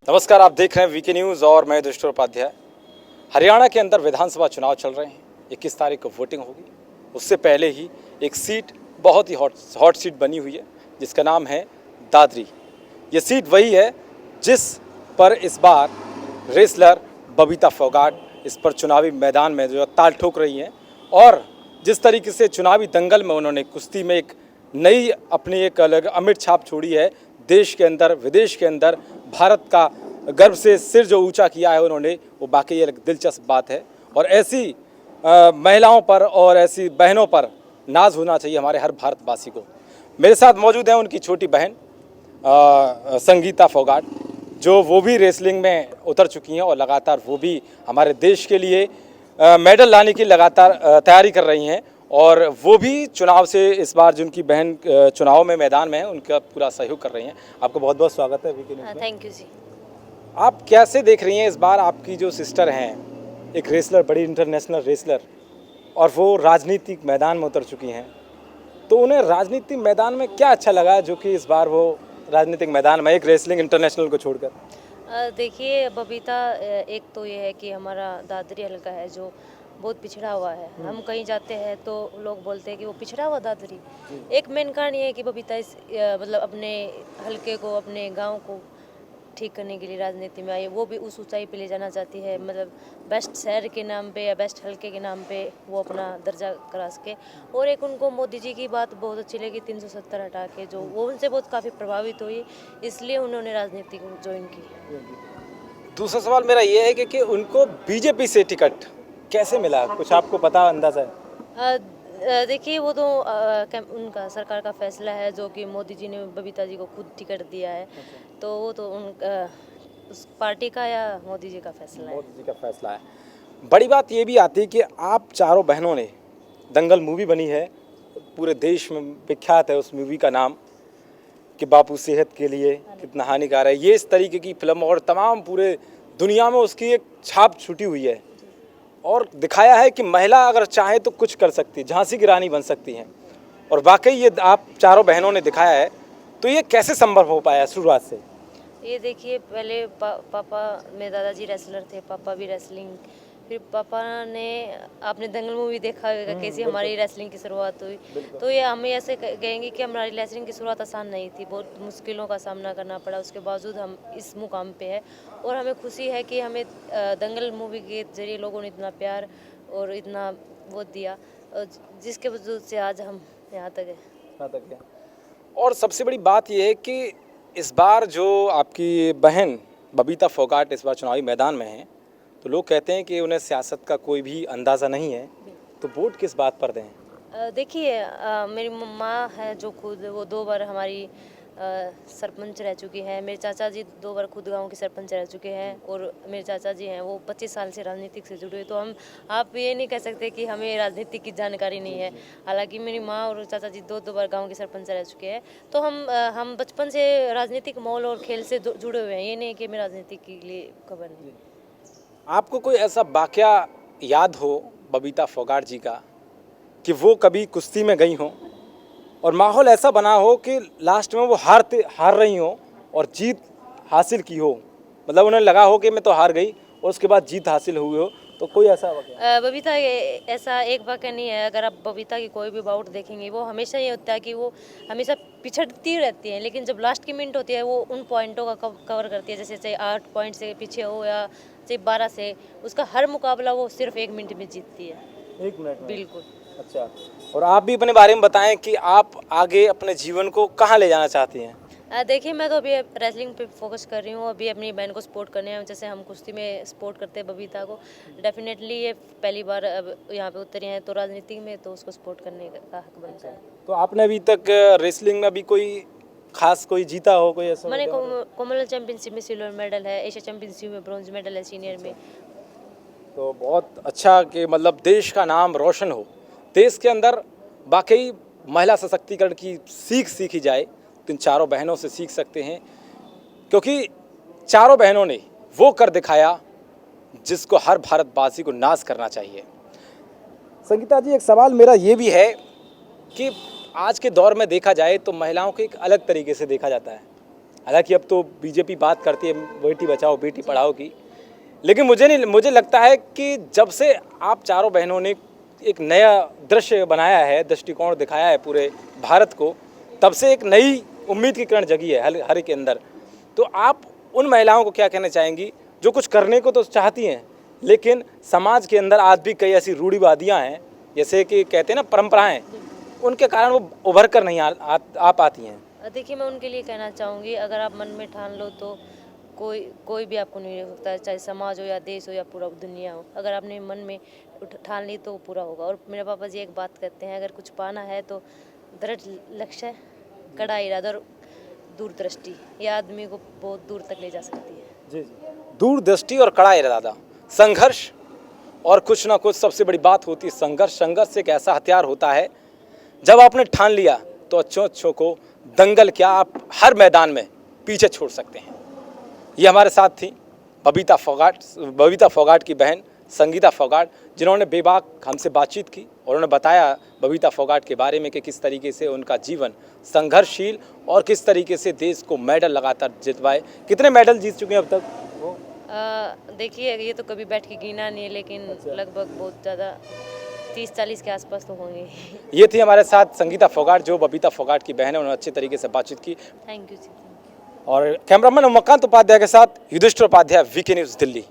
नमस्कार, आप देख रहे हैं वीके न्यूज़ और मैं युधिष्ठिर उपाध्याय। हरियाणा के अंदर विधानसभा चुनाव चल रहे हैं। 21 तारीख को वोटिंग होगी। उससे पहले ही एक सीट बहुत ही हॉट सीट बनी हुई है जिसका नाम है दादरी। ये सीट वही है जिस पर इस बार रेसलर बबीता फोगाट इस पर चुनावी मैदान में जो ताल ठोक रही हैं और जिस तरीके से चुनावी दंगल में उन्होंने कुश्ती में एक नई अपनी एक अलग अमिट छाप छोड़ी है। देश के अंदर विदेश के अंदर भारत का गर्व से सिर जो ऊंचा किया है उन्होंने, वो बाकी एक दिलचस्प बात है। और ऐसी महिलाओं पर और ऐसी बहनों पर नाज होना चाहिए हमारे हर भारतवासी को। मेरे साथ मौजूद हैं उनकी छोटी बहन संगीता फोगाट, जो वो भी रेसलिंग में उतर चुकी हैं और लगातार वो भी हमारे देश के लिए मेडल लाने की लगातार तैयारी कर रही हैं। और वो भी चुनाव से इस बार जिनकी बहन चुनाव में मैदान में है उनका पूरा सहयोग कर रही हैं। आपका बहुत बहुत स्वागत है वीके न्यूज़ में। थैंक यू जी। आप कैसे देख रही हैं इस बार आपकी जो सिस्टर हैं, एक रेसलर, बड़ी इंटरनेशनल रेसलर, और वो राजनीतिक मैदान में उतर चुकी हैं, तो उन्हें राजनीतिक मैदान में क्या अच्छा लगा जो कि इस बार वो राजनीतिक मैदान में एक रेसलिंग इंटरनेशनल को छोड़कर? देखिए बबीता, एक तो ये है कि हमारा दादरी हल्का है जो बहुत पिछड़ा हुआ है। हम कहीं जाते हैं तो लोग बोलते हैं कि वो पिछड़ा हुआ दादरी। एक मेन कारण ये है कि बबीता मतलब अपने हल्के को, अपने गांव को ठीक करने के लिए राजनीति में आई है। वो भी उस ऊंचाई पे ले जाना चाहती है, मतलब बेस्ट शहर के नाम पे या बेस्ट हल्के के नाम पे वो अपना दर्जा करा सके। और एक उनको मोदी जी की बात बहुत अच्छी लगी, 370 हटा के, जो वो उनसे बहुत काफ़ी प्रभावित हुई, इसलिए उन्होंने राजनीति ज्वाइन की। दूसरा सवाल मेरा ये है कि उनको बीजेपी से टिकट कैसे मिला, कुछ आपको पता, अंदाजा है? देखिए वो तो उनका सरकार का फैसला है, जो कि मोदी जी ने बबीता जी को खुद टिकट दिया है। तो वो तो उस पार्टी का या मोदी जी का फैसला है। मोदी जी का फैसला है। बड़ी बात ये भी आती है कि आप चारों बहनों ने, दंगल मूवी बनी है, पूरे देश में विख्यात है उस मूवी का नाम, कि बापू सेहत के लिए कितना हानिकारक है। ये इस तरीके की फिल्म और तमाम पूरे दुनिया में उसकी एक छाप छूटी हुई है और दिखाया है कि महिला अगर चाहे तो कुछ कर सकती है, झांसी की रानी बन सकती हैं। और वाकई ये आप चारों बहनों ने दिखाया है। तो ये कैसे संभव हो पाया शुरुआत से? ये देखिए, पहले पापा, मेरे दादाजी रेसलर थे, पापा भी रेसलिंग, फिर पापा ने, आपने दंगल मूवी देखा होगा कैसी हमारी रेसलिंग की शुरुआत हुई। तो ये हमें ऐसे कहेंगे कि हमारी रेसलिंग की शुरुआत आसान नहीं थी, बहुत मुश्किलों का सामना करना पड़ा, उसके बावजूद हम इस मुकाम पे है। और हमें खुशी है कि हमें दंगल मूवी के जरिए लोगों ने इतना प्यार और इतना वो दिया, जिसके वजह से आज हम यहाँ तक है। और सबसे बड़ी बात यह है कि इस बार जो आपकी बहन बबीता फोगाट इस बार चुनावी मैदान में हैं, तो लोग कहते हैं कि उन्हें सियासत का कोई भी अंदाज़ा नहीं है, तो वोट किस बात पर दें? देखिए, मेरी माँ है जो खुद वो 2 बार हमारी सरपंच रह चुकी है। मेरे चाचा जी 2 बार खुद गांव के सरपंच रह चुके हैं। और मेरे चाचा जी हैं वो 25 साल से राजनीतिक से जुड़े हुए। तो आप ये नहीं कह सकते कि हमें राजनीति की जानकारी नहीं है। हालांकि मेरी माँ और चाचा जी 2 बार गांव के सरपंच रह चुके हैं। तो हम बचपन से राजनीतिक माहौल और खेल से जुड़े हुए हैं। ये नहीं कि हमें राजनीति के लिए खबर नहीं। आपको कोई ऐसा वाकया याद हो बबीता फोगाट जी का कि वो कभी कुश्ती में गई हों और माहौल ऐसा बना हो कि लास्ट में वो हार रही हो और जीत हासिल की हो, मतलब उन्हें लगा हो कि मैं तो हार गई और उसके बाद जीत हासिल हुई हो, तो कोई ऐसा वाकया? बबीता ऐसा एक वाकया नहीं है। अगर आप बबीता की कोई भी बाउट देखेंगे, वो हमेशा ये होता है कि वो हमेशा पिछड़ती रहती है, लेकिन जब लास्ट की मिनट होती है वो उन पॉइंटों का कवर करती है। जैसे चाहे 8 पॉइंट से पीछे हो या चाहे 12 से, उसका हर मुकाबला वो सिर्फ 1 मिनट में जीतती है। 1 मिनट में? बिल्कुल। अच्छा, और आप भी अपने बारे में बताएं कि आप आगे अपने जीवन को कहाँ ले जाना चाहती हैं? देखिए, मैं तो अभी रेसलिंग पे फोकस कर रही हूँ। अभी अपनी बहन को सपोर्ट करने हैं, जैसे हम कुश्ती में सपोर्ट करते हैं बबीता को। डेफिनेटली ये पहली बार अब यहाँ पे उतरी हैं, तो राजनीति में तो उसको सपोर्ट करने का हक बनता है। तो आपने अभी तक रेसलिंग में अभी कोई खास कोई जीता हो, कोई ऐसा? मैंने कॉमनवेल्थ चैंपियनशिप में सिल्वर मेडल है, एशिया चैंपियनशिप में ब्रॉन्ज मेडल है सीनियर में। तो बहुत अच्छा कि मतलब देश का नाम रोशन हो। देश के अंदर वाकई महिला सशक्तिकरण की सीखी जाए तो इन चारों बहनों से सीख सकते हैं, क्योंकि चारों बहनों ने वो कर दिखाया जिसको हर भारतवासी को नाज करना चाहिए। संगीता जी, एक सवाल मेरा ये भी है कि आज के दौर में देखा जाए तो महिलाओं को एक अलग तरीके से देखा जाता है हालांकि अब तो बीजेपी बात करती है बेटी बचाओ बेटी पढ़ाओ की, लेकिन मुझे लगता है कि जब से आप चारों बहनों ने एक नया दृश्य बनाया है, दृष्टिकोण दिखाया है पूरे भारत को, तब से एक नई उम्मीद की किरण जगी है हर एक के अंदर। तो आप उन महिलाओं को क्या कहना चाहेंगी जो कुछ करने को तो चाहती हैं, लेकिन समाज के अंदर आज भी कई ऐसी रूढ़िवादियाँ हैं, जैसे कि कहते हैं ना परंपराएं, उनके कारण वो उभर कर नहीं आ पाती हैं। देखिए, मैं उनके लिए कहना चाहूँगी, अगर आप मन में ठान लो तो कोई भी आपको नहीं रोक सकता, चाहे समाज हो या देश हो या पूरा दुनिया हो। अगर आपने मन में ठान ली तो वो पूरा होगा। और मेरे पापा जी एक बात कहते हैं, अगर कुछ पाना है तो दृढ़ लक्ष्य, कड़ा इरादा और दूरदृष्टि, यह आदमी को बहुत दूर तक ले जा सकती है। जी जी, दूरदृष्टि और कड़ा इरादा, संघर्ष और कुछ ना कुछ, सबसे बड़ी बात होती है संघर्ष। संघर्ष एक ऐसा हथियार होता है, जब आपने ठान लिया तो अच्छों को दंगल क्या, आप हर मैदान में पीछे छोड़ सकते हैं। ये हमारे साथ थी बबीता फोगाट की बहन संगीता फोगाट, जिन्होंने बेबाक हमसे बातचीत की और उन्होंने बताया बबीता फोगाट के बारे में कि किस तरीके से उनका जीवन संघर्षशील और किस तरीके से देश को मेडल लगातार जितवाए। कितने मेडल जीत चुके हैं अब तक वो? देखिए, ये तो कभी बैठ के गिना नहीं है, लेकिन लगभग बहुत ज़्यादा 30-40 के आसपास तो होंगे। ये थी हमारे साथ संगीता फोगाट, जो बबीता फोगाट की बहन है। उन्होंने अच्छे तरीके से बातचीत की। थैंक यू जी। और कैमरामैन उमाकांत उपाध्याय के साथ युधिष्ठिर उपाध्याय, वीके न्यूज़, दिल्ली।